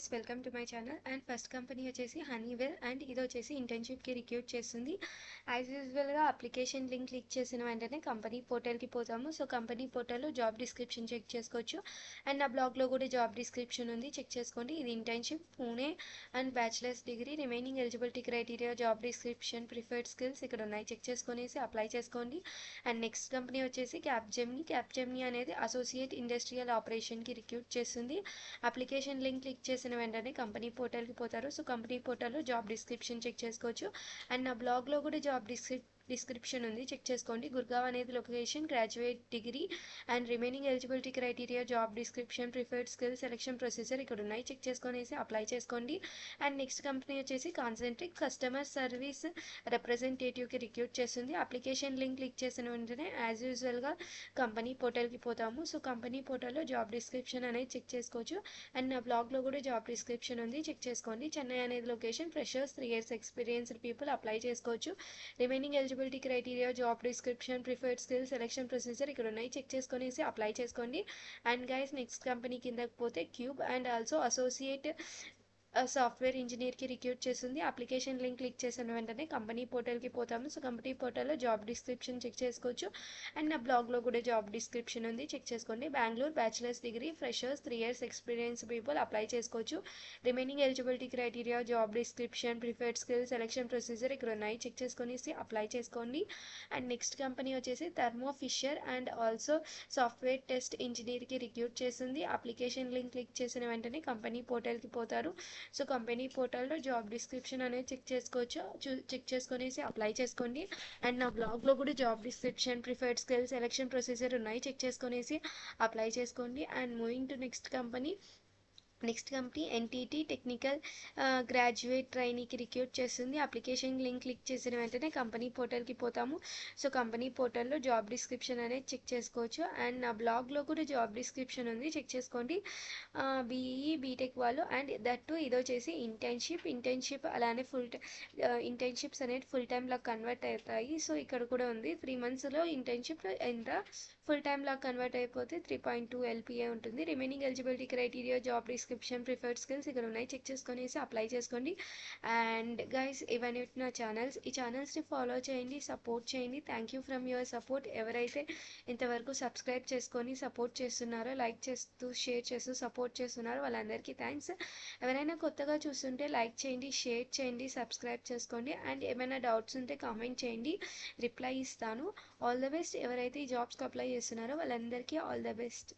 Guys, welcome to my channel. And first company వచ్చేసి Honeywell and ఇది వచ్చేసి ఇంటర్న్షిప్కి recruit చేస్తుంది. యాజ్ యూజువల్గా అప్లికేషన్ లింక్ క్లిక్ చేసిన వెంటనే కంపెనీ పోర్టల్కి పోతాము. సో కంపెనీ పోర్టల్లో జాబ్ డిస్క్రిప్షన్ చెక్ చేసుకోవచ్చు. అండ్ నా బ్లాగ్లో కూడా జాబ్ డిస్క్రిప్షన్ ఉంది, చెక్ చేసుకోండి. ఇది internship Pune and bachelors degree. Remaining eligibility criteria, job description, preferred skills ఇక్కడ ఉన్నాయి, చెక్ చేసుకునేసి అప్లై చేసుకోండి. అండ్ నెక్స్ట్ కంపెనీ వచ్చేసి క్యాప్జెమినీ అనేది అసోసియేట్ ఇండస్ట్రియల్ ఆపరేషన్కి రిక్రూట్ చేస్తుంది. అప్లికేషన్ లింక్ క్లిక్ చేసిన వెంటనే కంపెనీ పోర్టల్కి పోతారు. సో కంపెనీ పోర్టల్లో జాబ్ డిస్క్రిప్షన్ చెక్ చేసుకోవచ్చు. అండ్ నా బ్లాగ్లో కూడా జాబ్ డిస్క్రిప్షన్ ఉంది, చెక్ చేసుకోండి. గుర్గావ్ అనేది location, graduate degree and remaining eligibility criteria, job description, preferred skill, selection procedure ఇక్కడ ఉన్నాయి, చెక్ చేసుకునేసి అప్లై చేసుకోండి. అండ్ నెక్స్ట్ కంపెనీ వచ్చేసి కాన్సెంట్రిక్ కస్టమర్ సర్వీస్ రిప్రజెంటేటివ్కి రిక్రూట్ చేస్తుంది. అప్లికేషన్ లింక్ క్లిక్ చేసిన వెంటనే యాజ్ యూజువల్గా కంపెనీ పోర్టల్కి పోతాము. సో కంపెనీ పోర్టల్లో జాబ్ డిస్క్రిప్షన్ అనేది చెక్ చేసుకోవచ్చు. అండ్ నా బ్లాగ్లో కూడా జాబ్ డిస్క్రిప్షన్ ఉంది, చెక్ చేసుకోండి. చెన్నై అనేది location, freshers 3 years experienced people apply చేసుకోవచ్చు. Remaining eligibility criteria, job description, preferred skill, selection procedure ఇక్కడ ఉన్నాయి, చెక్ చేసుకునేసి అప్లై చేసుకోండి. అండ్ గైస్, నెక్స్ట్ కంపెనీ కిందకి పోతే cube and also associate software ఇంజనీర్కి రిక్రూట్ చేస్తుంది. అప్లికేషన్ లింక్ క్లిక్ చేసిన వెంటనే కంపెనీ పోర్టల్కి పోతాము. సో కంపెనీ పోర్టల్లో జాబ్ డిస్క్రిప్షన్ చెక్ చేసుకోవచ్చు. అండ్ నా బ్లాగ్లో కూడా జాబ్ డిస్క్రిప్షన్ ఉంది, చెక్ చేసుకోండి. Bengaluru, bachelors degree, freshers 3 years experience people apply చేసుకోవచ్చు. Remaining eligibility criteria, job description, preferred skill, selection procedure ఇక్కడ ఉన్నాయి, చెక్ చేసుకునేసి అప్లై చేసుకోండి. అండ్ నెక్స్ట్ కంపెనీ వచ్చేసి Thermo Fisher and also software test ఇంజనీర్కి రిక్రూట్ చేస్తుంది. అప్లికేషన్ లింక్ క్లిక్ చేసిన వెంటనే కంపెనీ పోర్టల్కి పోతారు. సో కంపెనీ పోర్టల్లో జాబ్ డిస్క్రిప్షన్ అనేది చెక్ చేసుకోవచ్చు, చెక్ చేసుకునేసి అప్లై చేసుకోండి. అండ్ నా బ్లాగ్లో కూడా job description, preferred skills, selection procedure ఉన్నాయి, చెక్ చేసుకునేసి అప్లై చేసుకోండి. And moving to next company NTT technical graduate ట్రైనీకి రిక్రూట్ చేస్తుంది. అప్లికేషన్ లింక్ క్లిక్ చేసిన వెంటనే కంపెనీ పోర్టల్కి పోతాము. సో కంపెనీ పోర్టల్లో జాబ్ డిస్క్రిప్షన్ అనేది చెక్ చేసుకోవచ్చు. అండ్ నా బ్లాగ్లో కూడా జాబ్ డిస్క్రిప్షన్ ఉంది, చెక్ చేసుకోండి. బీఈ బీటెక్ వాళ్ళు. అండ్ దట్ టు ఇది వచ్చేసి ఇంటర్న్షిప్ అలానే ఇంటర్న్షిప్స్ అనేది ఫుల్ టైమ్లో కన్వర్ట్ అవుతాయి. సో ఇక్కడ కూడా ఉంది, 3 monthsలో ఇంటర్న్షిప్ ఎంత ఫుల్ టైమ్లో కన్వర్ట్ అయిపోతే 3.2 LPA ఉంటుంది. Remaining eligibility criteria, job description, preferred skills ఇక్కడ ఉన్నాయి, చెక్ చేసుకునేసి అప్లై చేసుకోండి. అండ్ గైస్, ఇవన్నీ నా ఛానల్స్, ఈ ఛానల్స్ని ఫాలో చేయండి, సపోర్ట్ చేయండి. Thank you from your support. ఎవరైతే ఇంతవరకు సబ్స్క్రైబ్ చేసుకొని సపోర్ట్ చేస్తున్నారో, లైక్ చేస్తూ షేర్ చేస్తూ సపోర్ట్ చేస్తున్నారో వాళ్ళందరికీ థ్యాంక్స్. ఎవరైనా కొత్తగా చూస్తుంటే లైక్ చేయండి, షేర్ చేయండి, సబ్స్క్రైబ్ చేసుకోండి. అండ్ ఏమైనా డౌట్స్ ఉంటే కామెంట్ చేయండి, రిప్లై ఇస్తాను. All the best. ఎవరైతే ఈ జాబ్స్కి అప్లై చేస్తున్నారో వాళ్ళందరికీ ఆల్ ద బెస్ట్.